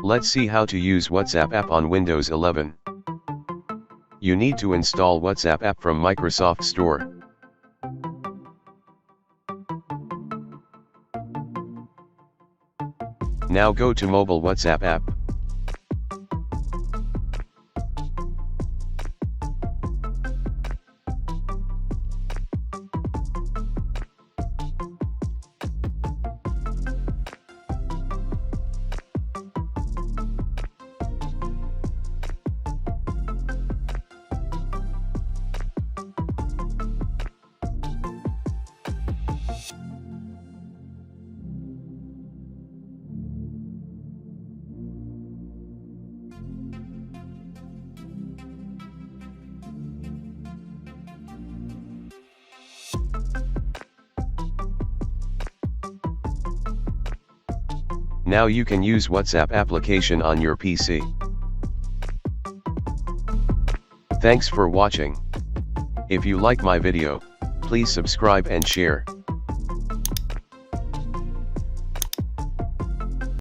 Let's see how to use WhatsApp app on Windows 11. You need to install WhatsApp app from Microsoft Store. Now go to Mobile WhatsApp app. Now you can use WhatsApp application on your PC. Thanks for watching. If you like my video, please subscribe and share.